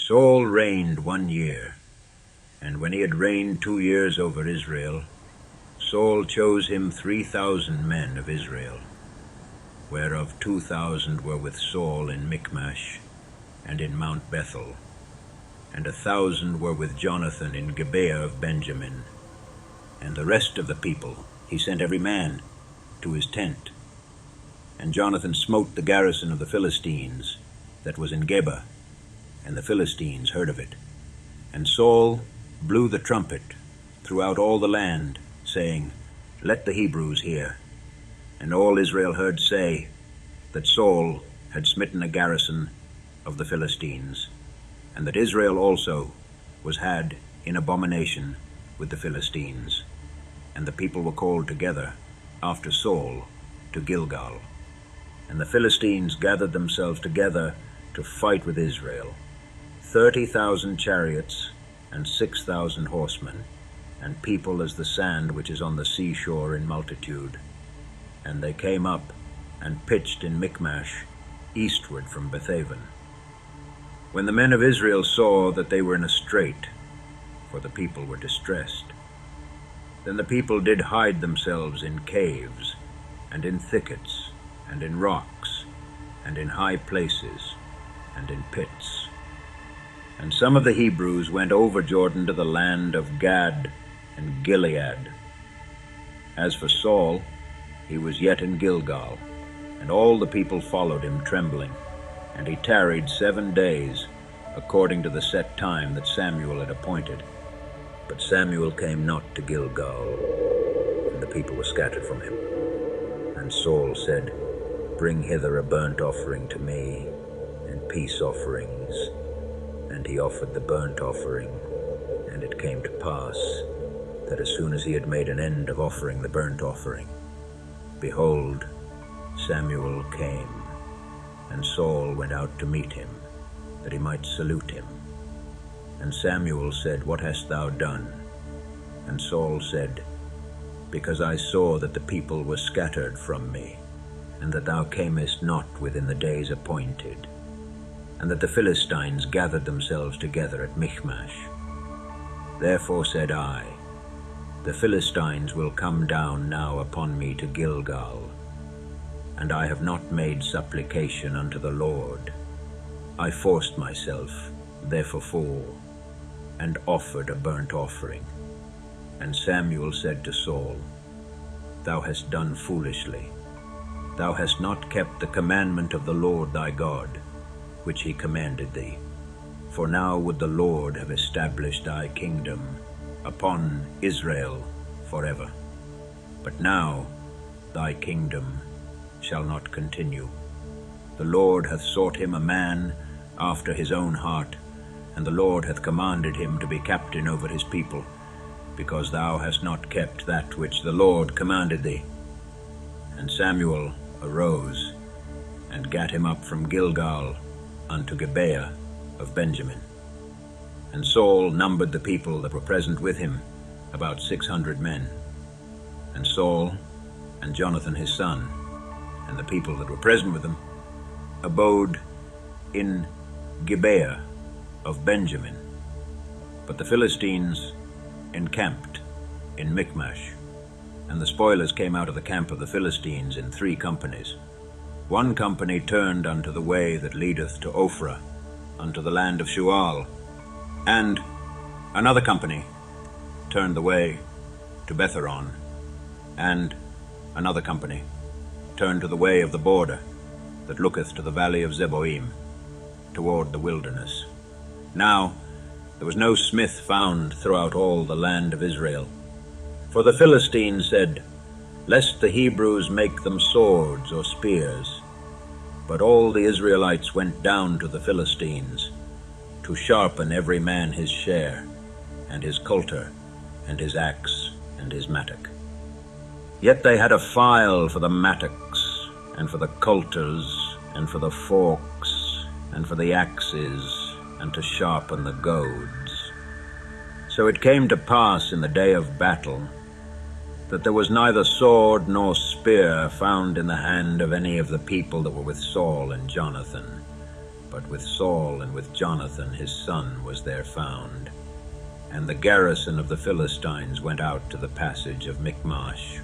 Saul reigned 1 year, and when he had reigned 2 years over Israel, Saul chose him 3,000 men of Israel, whereof 2,000 were with Saul in Michmash and in Mount Bethel, and 1,000 were with Jonathan in Gibeah of Benjamin. And the rest of the people he sent every man to his tent. And Jonathan smote the garrison of the Philistines that was in Geba, and the Philistines heard of it. And Saul blew the trumpet throughout all the land, saying, Let the Hebrews hear. And all Israel heard say that Saul had smitten a garrison of the Philistines, and that Israel also was had in abomination with the Philistines. And the people were called together after Saul to Gilgal. And the Philistines gathered themselves together to fight with Israel, 30,000 chariots and 6,000 horsemen, and people as the sand which is on the seashore in multitude. And they came up and pitched in Michmash, eastward from Bethaven. When the men of Israel saw that they were in a strait, for the people were distressed, then the people did hide themselves in caves, and in thickets, and in rocks, and in high places, and in pits. And some of the Hebrews went over Jordan to the land of Gad and Gilead. As for Saul, he was yet in Gilgal, and all the people followed him trembling. And he tarried 7 days, according to the set time that Samuel had appointed. But Samuel came not to Gilgal, and the people were scattered from him. And Saul said, Bring hither a burnt offering to me, and peace offerings. And he offered the burnt offering. And it came to pass that as soon as he had made an end of offering the burnt offering, behold, Samuel came, and Saul went out to meet him, that he might salute him. And Samuel said, What hast thou done? And Saul said, Because I saw that the people were scattered from me, and that thou camest not within the days appointed, and that the Philistines gathered themselves together at Michmash. Therefore said I, The Philistines will come down now upon me to Gilgal, and I have not made supplication unto the Lord. I forced myself, therefore, and offered a burnt offering. And Samuel said to Saul, Thou hast done foolishly. Thou hast not kept the commandment of the Lord thy God, which he commanded thee. For now would the Lord have established thy kingdom upon Israel forever. But now thy kingdom shall not continue. The Lord hath sought him a man after his own heart, and the Lord hath commanded him to be captain over his people, because thou hast not kept that which the Lord commanded thee. And Samuel arose, and gat him up from Gilgal unto Gibeah of Benjamin. And Saul numbered the people that were present with him, about 600 men. And Saul and Jonathan his son, and the people that were present with them, abode in Gibeah of Benjamin. But the Philistines encamped in Michmash, and the spoilers came out of the camp of the Philistines in 3 companies. 1 company turned unto the way that leadeth to Ophrah, unto the land of Shual, and another company turned the way to Betheron, and another company turned to the way of the border that looketh to the valley of Zeboim, toward the wilderness. Now there was no smith found throughout all the land of Israel. For the Philistines said, Lest the Hebrews make them swords or spears. But all the Israelites went down to the Philistines, to sharpen every man his share, and his coulter, and his axe, and his mattock. Yet they had a file for the mattocks, and for the coulters, and for the forks, and for the axes, and to sharpen the goads. So it came to pass in the day of battle, that there was neither sword nor spear found in the hand of any of the people that were with Saul and Jonathan, but with Saul and with Jonathan his son was there found. And the garrison of the Philistines went out to the passage of Michmash.